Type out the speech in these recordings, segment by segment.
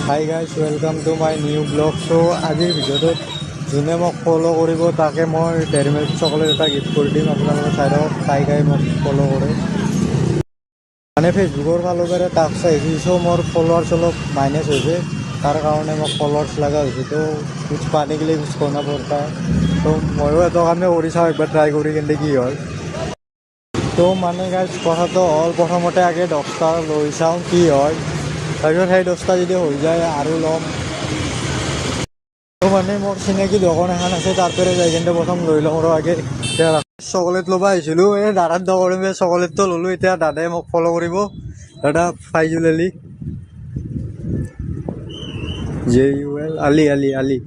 High guys welcome to my new blog. So' আজিৰ ভিডিঅ'টোত যোনে মোক ফ'ল' কৰিব তাকে মই ডেইৰী মিল্ক চকলেট এটা গিফ্ট কৰি দিম। আপোনালোকে চাই থাকক, তাই মোক ফ'ল' কৰে। মানে ফেচবুকৰ ফালৰ পৰা টাস্ক আহিছে, চ' মোৰ ফলোৱাৰ্ছ অলপ মাইনাছ হৈছে, তাৰ কাৰণে মোক ফলোৱাৰ্ছ লগা হৈছে। তো কুছ পানে গেলে কুছ কৰনা পৰতা, তো ময়ো এটা কামে কৰি চাওঁ, একবাৰ ট্ৰাই কৰি কিন্তু কি হয়। তো মানে গাইজ কথাটো হ'ল, প্ৰথমতে আগে 10টা লৈ চাওঁ কি হয়, তাৰপিছত সেই 10টা যদি হৈ যায় আৰু ল'ম। তো মানে মোৰ চিনাকি দোকান এখন আছে, তাৰ পৰা যাই কিন্তু প্ৰথম লৈ লওঁ আৰু আগে চকলেট ল'ব আহিছিলোঁ। এই দাদাৰ দোকানতে চকলেটটো ল'লোঁ। এতিয়া দাদাই মোক ফ'ল' কৰিব। দাদা ফাইজুল আলি, JUL আলি আলি আলি।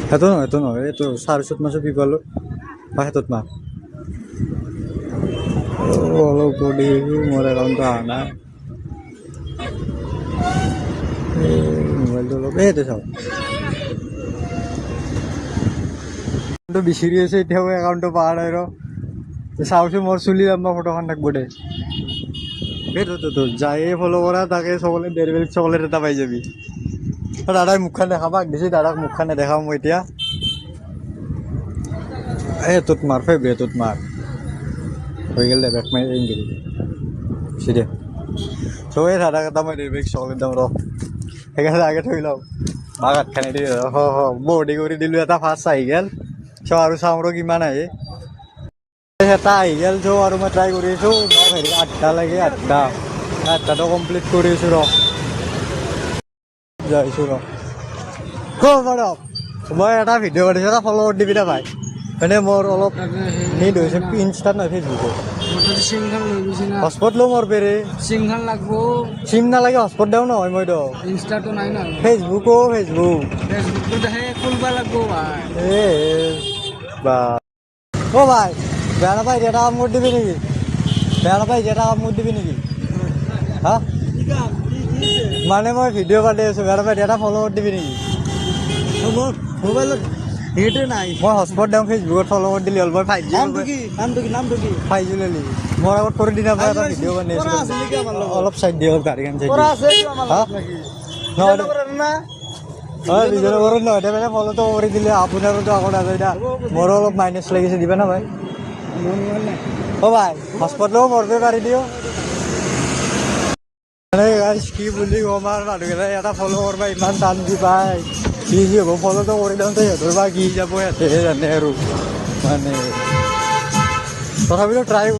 সেইটো নহয়, এইটো চাৰ্ভিচত মাছো পিপালোঁ বা সেইটোত মাছ অলপ কৰি মোৰ একাউণ্টটো অহা নাই। মোবাইলটো অলপ এইটো চাওক, বিচাৰি আছে এতিয়াও একাউণ্টটো পোৱা নাই। ৰ চাওঁচোন, মোৰ চুলি লম্বা ফটোখন থাকিব দে। সেইটোতো যায়ে ফ'ল' কৰা তাকে চকলেট, ডেইৰী মিল্ক চকলেট এটা পাই যাবি। দাদাই মুখখন দেখাবাক দিছে, দাদাক মুখখন নেদেখাওঁ মই এতিয়া। এইটোত মাৰ ফেভৰেটত মাৰ হৈ গ'ল দে, বেক মাৰি গেলি গুচি দে। চ' এই দাদাক এটা মই ডেইৰী মিল্ক চকলেট দিওঁ ৰ, সেইকাৰণে আগে থৈ লওঁ। মাক হাত খানি দি বৰ্ডি কৰি দিলোঁ, এটা ফাৰ্ষ্ট আহি গ'ল। চ' আৰু চাওঁ ৰ কিমান আহে। এটা আহি গ'ল। চ' আৰু মই ট্ৰাই কৰি আছোঁ। মই হেৰি 8টা লাগে, 8টাটো কমপ্লিট কৰি আছোঁ। ৰ যাইছোঁ ৰ ক মই এটা ভিডিঅ' কৰিছোঁ, এটা ফ'ল' কৰি দিবি না ভাই। মানে মোৰ অলপ নিড হৈছে, ইনষ্টাত নহয় ফেচবুকত। হটস্পট লওঁ মোৰ পেৰে, চিম নালাগে, হটস্পট দিওঁ নহয় মই তো। ইনষ্টাটো নাই না, ফেচবুক এ বা অ' ভাই বেয়া নাপাই, এটা কাম কৰি দিবি নেকি? বেয়া নাপাই, এটা কাম কৰি দিবি নেকি? হা মানে মই ভিডিঅ' পাতি আছোঁ, বেয়া নাপাই, এটা ফ'ল' কৰি দিবি নেকি? মোৰ মোবাইলত সেইটো নাই। মই হটস্পট দিওঁ, ফেচবুকত ফ'ল' কৰি দিলে হ'ল। মই নামটো কি ফাইজুল আলি। মোৰ আগত কৰি দিনা মই এটা ভিডিঅ' বনাই আছোঁ। অলপ চাইড দিয়ক, গাড়ীখন চাইড হয় বিজয় নগৰত নহয়, মানে ফ'ল'টো কৰি দিলে আপোনাৰোতো আকৌ নাযায় না। মোৰো অলপ মাইনাছ লাগিছে, দিবা না ভাই? অ' ভাই হটস্পট লওঁ, মোৰ পে মাৰি দিওঁ। মানে কি বুলি ক'ম আৰু, মানুহকেইটাই এটা ফ'ল' কৰিব ইমান টান দি পায়। কি হ'ব, ফ'ল'টো কৰি দিওঁতে সিহঁতৰ বা কি যাব সিহঁতেহে জানে আৰু। মানে তথাপিতো ট্ৰাই